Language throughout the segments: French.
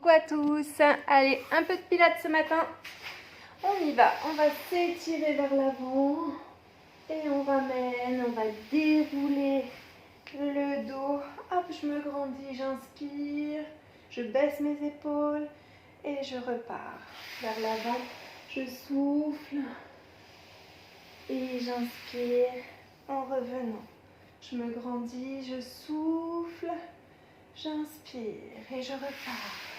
Coucou à tous. Allez, un peu de pilates ce matin. On y va. On va s'étirer vers l'avant et on ramène. On va dérouler le dos. Hop, je me grandis, j'inspire. Je baisse mes épaules et je repars vers l'avant. Je souffle et j'inspire en revenant. Je me grandis, je souffle. J'inspire et je repars.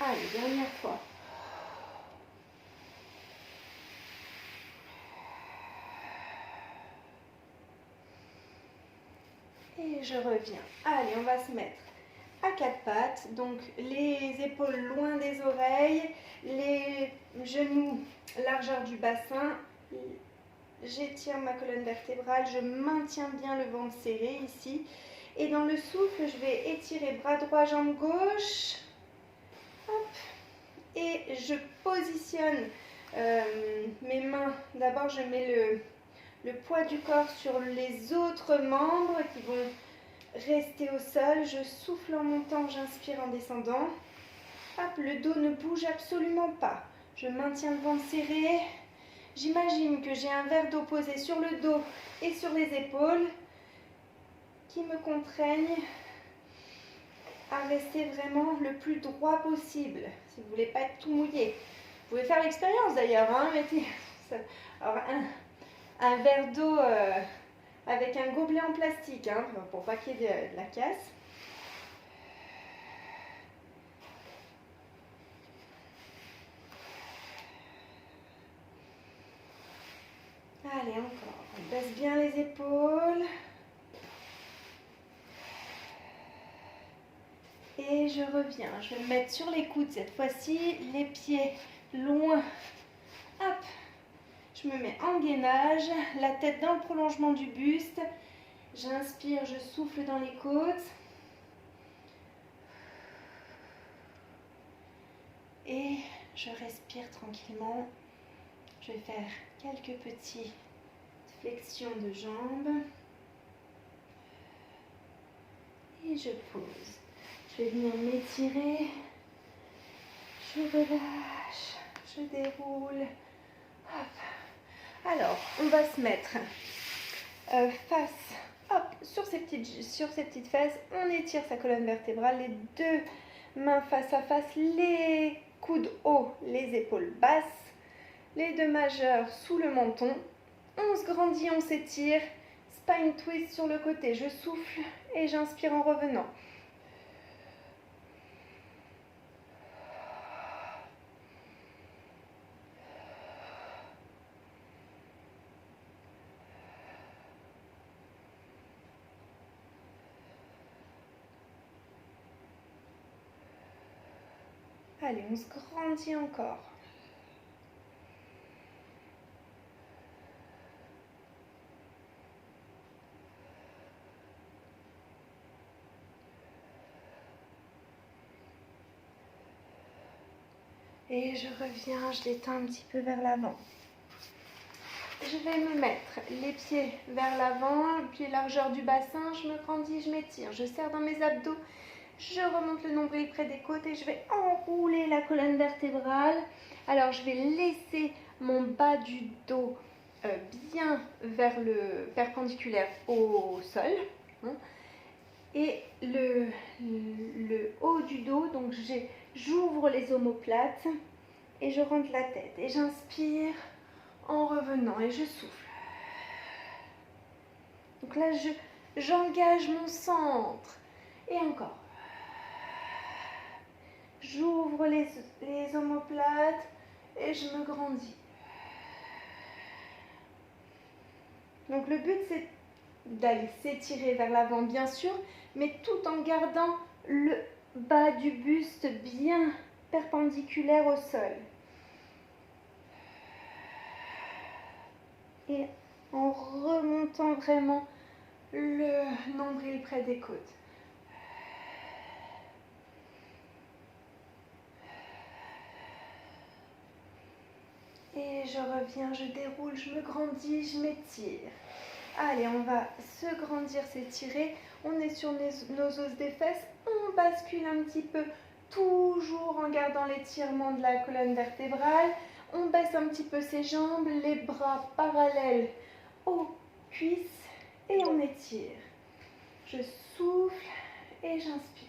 Allez, dernière fois. Et je reviens. Allez, on va se mettre à quatre pattes. Donc, les épaules loin des oreilles, les genoux largeur du bassin. J'étire ma colonne vertébrale, je maintiens bien le ventre serré ici. Et dans le souffle, je vais étirer bras droit, jambe gauche. Hop. Et je positionne mes mains. D'abord, je mets le poids du corps sur les autres membres qui vont rester au sol. Je souffle en montant, j'inspire en descendant. Hop, le dos ne bouge absolument pas. Je maintiens le ventre serré. J'imagine que j'ai un verre d'eau posé sur le dos et sur les épaules qui me contraignent à rester vraiment le plus droit possible. Si vous ne voulez pas être tout mouillé. Vous pouvez faire l'expérience d'ailleurs. Hein, mettez alors, un verre d'eau avec un gobelet en plastique hein, pour pas qu'il y ait de la casse. Allez, encore. On baisse bien les épaules. Et je reviens. Je vais me mettre sur les coudes cette fois-ci. Les pieds loin. Hop. Je me mets en gainage. La tête dans le prolongement du buste. J'inspire, je souffle dans les côtes. Et je respire tranquillement. Je vais faire quelques petites flexions de jambes. Et je pose. Je vais venir m'étirer. Je relâche. Je déroule. Hop. Alors, on va se mettre face hop, sur ces petites fesses. On étire sa colonne vertébrale. Les deux mains face à face. Les coudes hauts, les épaules basses. Les deux majeurs sous le menton. On se grandit, on s'étire. Spine twist sur le côté. Je souffle et j'inspire en revenant. Allez, on se grandit encore. Et je reviens, je détends un petit peu vers l'avant. Je vais me mettre les pieds vers l'avant, pieds largeur du bassin, je me grandis, je m'étire, je serre dans mes abdos, je remonte le nombril près des côtes et je vais enrouler la colonne vertébrale. Alors je vais laisser mon bas du dos bien vers le perpendiculaire au sol. Hein, et le haut du dos, donc j'ouvre les omoplates et je rentre la tête. Et j'inspire en revenant et je souffle. Donc là, j'engage mon centre. Et encore. J'ouvre les omoplates et je me grandis. Donc le but, c'est d'aller s'étirer vers l'avant, bien sûr, mais tout en gardant le bas du buste bien perpendiculaire au sol. Et en remontant vraiment le nombril près des côtes. Et je reviens, je déroule, je me grandis, je m'étire. Allez, on va se grandir, s'étirer. On est sur nos os des fesses. On bascule un petit peu, toujours en gardant l'étirement de la colonne vertébrale. On baisse un petit peu ses jambes, les bras parallèles aux cuisses et on étire. Je souffle et j'inspire.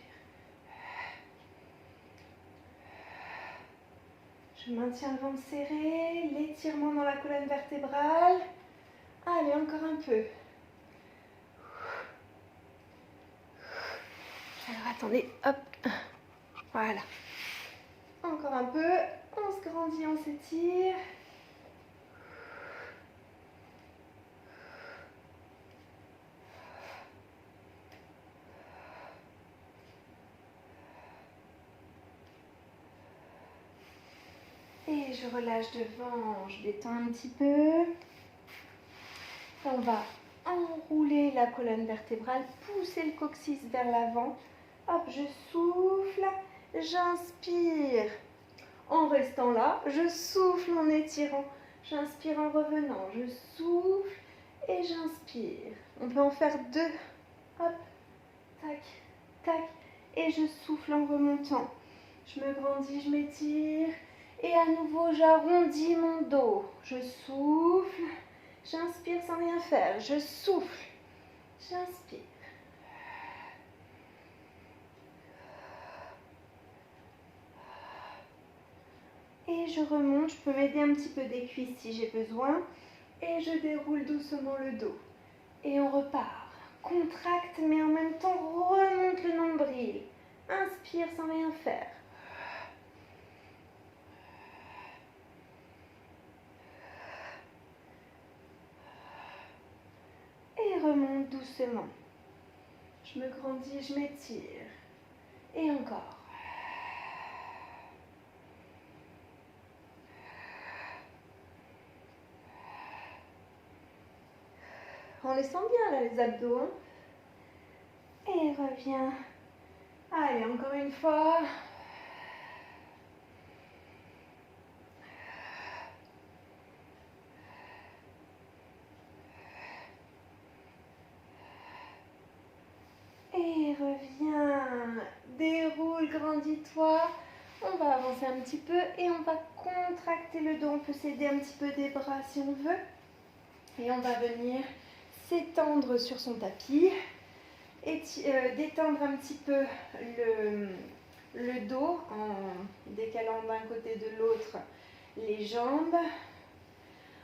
Je maintiens le ventre serré, l'étirement dans la colonne vertébrale. Allez, encore un peu. Alors attendez, hop, voilà. Encore un peu, on se grandit, on s'étire. Et je relâche devant, je détends un petit peu. On va enrouler la colonne vertébrale, pousser le coccyx vers l'avant. Hop, je souffle, j'inspire en restant là, je souffle en étirant, j'inspire en revenant, je souffle et j'inspire. On peut en faire deux. Hop, tac, tac, et je souffle en remontant. Je me grandis, je m'étire. Et à nouveau, j'arrondis mon dos. Je souffle, j'inspire sans rien faire. Je souffle, j'inspire. Et je remonte, je peux m'aider un petit peu des cuisses si j'ai besoin. Et je déroule doucement le dos. Et on repart. Contracte, mais en même temps, remonte le nombril. Inspire sans rien faire. Et remonte doucement. Je me grandis, je m'étire. Et encore. On les sent bien là, les abdos. Hein? Et reviens. Allez, encore une fois. Et reviens. Déroule, grandis-toi. On va avancer un petit peu et on va contracter le dos. On peut s'aider un petit peu des bras si on veut. Et on va venir s'étendre sur son tapis et détendre un petit peu le dos en décalant d'un côté de l'autre les jambes.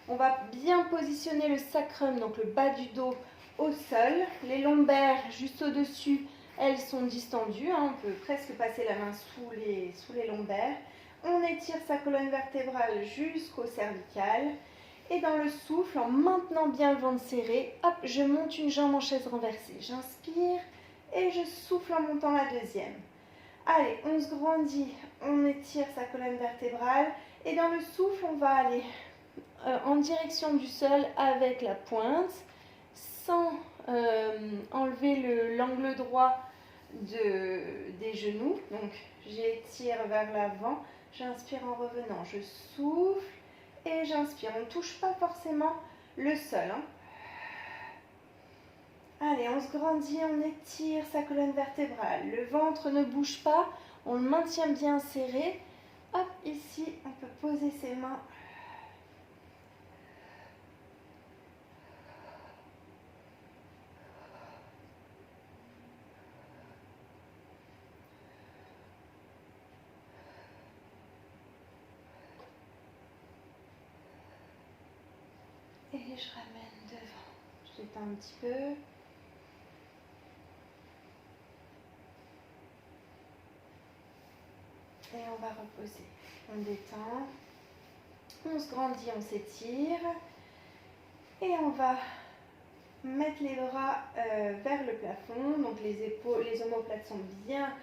On va bien positionner le sacrum, donc le bas du dos, au sol. Les lombaires juste au-dessus, elles sont distendues. Hein. On peut presque passer la main sous les lombaires. On étire sa colonne vertébrale jusqu'au cervical. Et dans le souffle, en maintenant bien le ventre serré, hop, je monte une jambe en chaise renversée. J'inspire et je souffle en montant la deuxième. Allez, on se grandit, on étire sa colonne vertébrale. Et dans le souffle, on va aller en direction du sol avec la pointe, sans enlever l'angle droit des genoux. Donc, j'étire vers l'avant, j'inspire en revenant, je souffle. Et j'inspire, on ne touche pas forcément le sol. Hein. Allez, on se grandit, on étire sa colonne vertébrale. Le ventre ne bouge pas, on le maintient bien serré. Hop, ici, on peut poser ses mains. Et je ramène devant. Je détends un petit peu. Et on va reposer. On détend. On se grandit, on s'étire. Et on va mettre les bras vers le plafond. Donc les épaules, les omoplates sont bien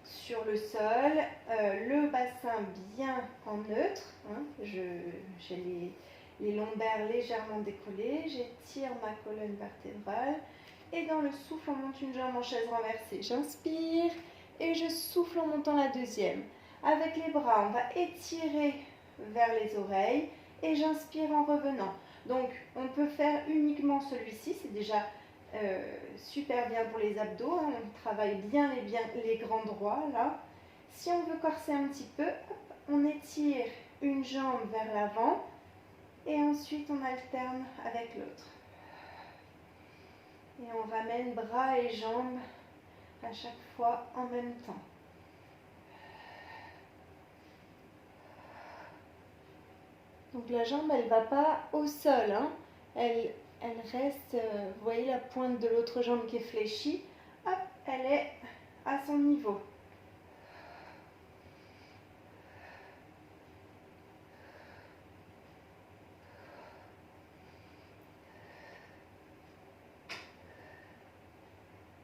sur le sol. Le bassin bien en neutre. Hein. J'ai les lombaires légèrement décollés, j'étire ma colonne vertébrale et dans le souffle on monte une jambe en chaise renversée. J'inspire et je souffle en montant la deuxième. Avec les bras, on va étirer vers les oreilles et j'inspire en revenant. Donc on peut faire uniquement celui-ci, c'est déjà super bien pour les abdos, hein. On travaille bien les grands droits là. Si on veut corser un petit peu, hop, on étire une jambe vers l'avant et ensuite on alterne avec l'autre. Et on ramène bras et jambes à chaque fois en même temps. Donc la jambe, elle ne va pas au sol, hein. Elle reste, vous voyez la pointe de l'autre jambe qui est fléchie, hop, elle est à son niveau.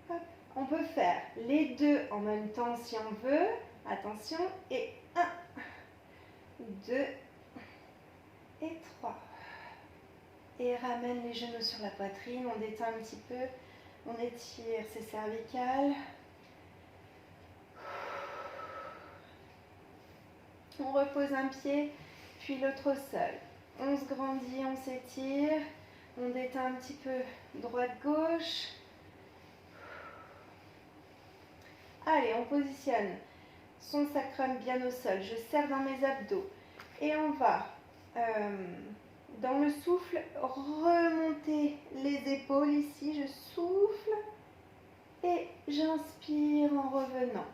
Hop. On peut faire les deux en même temps si on veut. Attention, et 1, 2 et 3. Et ramène les genoux sur la poitrine, on détend un petit peu, on étire ses cervicales. On repose un pied, puis l'autre au sol. On se grandit, on s'étire, on détend un petit peu droite-gauche. Allez, on positionne son sacrum bien au sol. Je serre dans mes abdos. Et on va, dans le souffle, remonter les épaules ici. Je souffle et j'inspire en revenant.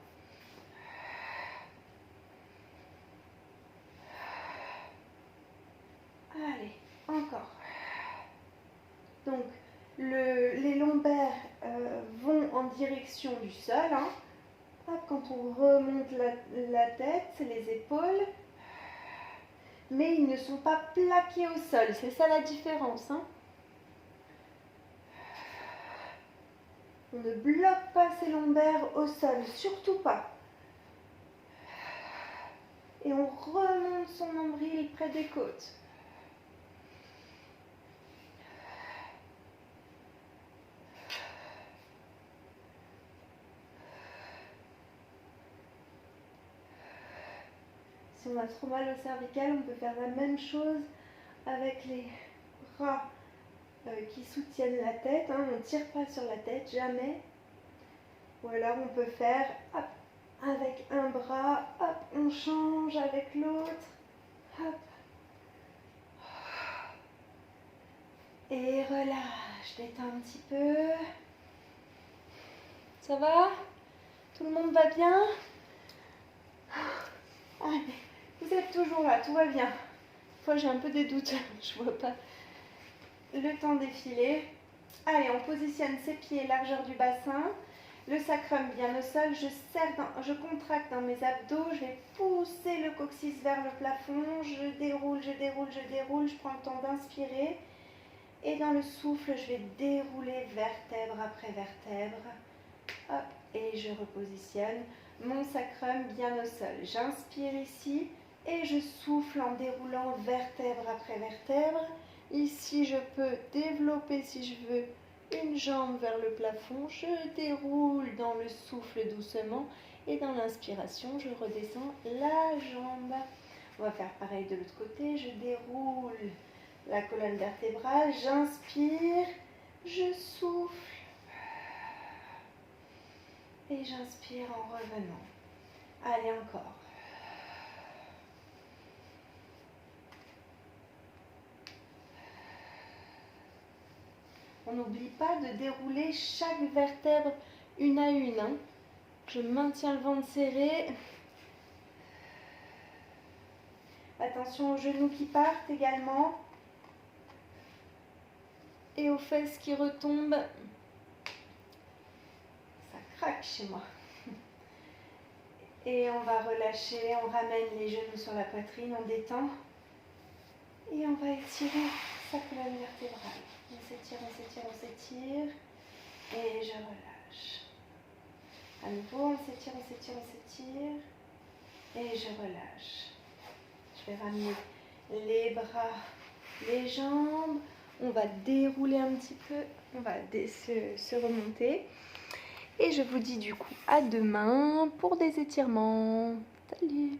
Allez, encore. Donc, les lombaires vont en direction du sol. Hein. Hop, quand on remonte la tête, les épaules. Mais ils ne sont pas plaqués au sol. C'est ça la différence. Hein. On ne bloque pas ses lombaires au sol, surtout pas. Et on remonte son nombril près des côtes. Si on a trop mal au cervical, on peut faire la même chose avec les bras qui soutiennent la tête. Hein. On ne tire pas sur la tête, jamais. Ou alors on peut faire hop, avec un bras, hop, on change avec l'autre. Hop. Et relâche, détends un petit peu. Ça va? Tout le monde va bien? Allez, vous êtes toujours là, tout va bien. Des fois j'ai un peu des doutes, je vois pas le temps défiler. Allez, on positionne ses pieds largeur du bassin, le sacrum bien au sol, je contracte dans mes abdos, je vais pousser le coccyx vers le plafond, je déroule, je prends le temps d'inspirer et dans le souffle, je vais dérouler vertèbre après vertèbre. Hop, et je repositionne mon sacrum bien au sol. J'inspire ici et je souffle en déroulant vertèbre après vertèbre. Ici, je peux développer, si je veux, une jambe vers le plafond. Je déroule dans le souffle doucement et dans l'inspiration, je redescends la jambe. On va faire pareil de l'autre côté. Je déroule la colonne vertébrale. J'inspire, je souffle et j'inspire en revenant. Allez, encore. On n'oublie pas de dérouler chaque vertèbre une à une. Hein. Je maintiens le ventre serré. Attention aux genoux qui partent également. Et aux fesses qui retombent. Ça craque chez moi. Et on va relâcher, on ramène les genoux sur la poitrine, on détend. Et on va étirer sa colonne vertébrale. On s'étire, on s'étire, on s'étire. Et je relâche. À nouveau, on s'étire, on s'étire, on s'étire. Et je relâche. Je vais ramener les bras, les jambes. On va dérouler un petit peu. On va se remonter. Et je vous dis du coup à demain pour des étirements. Salut!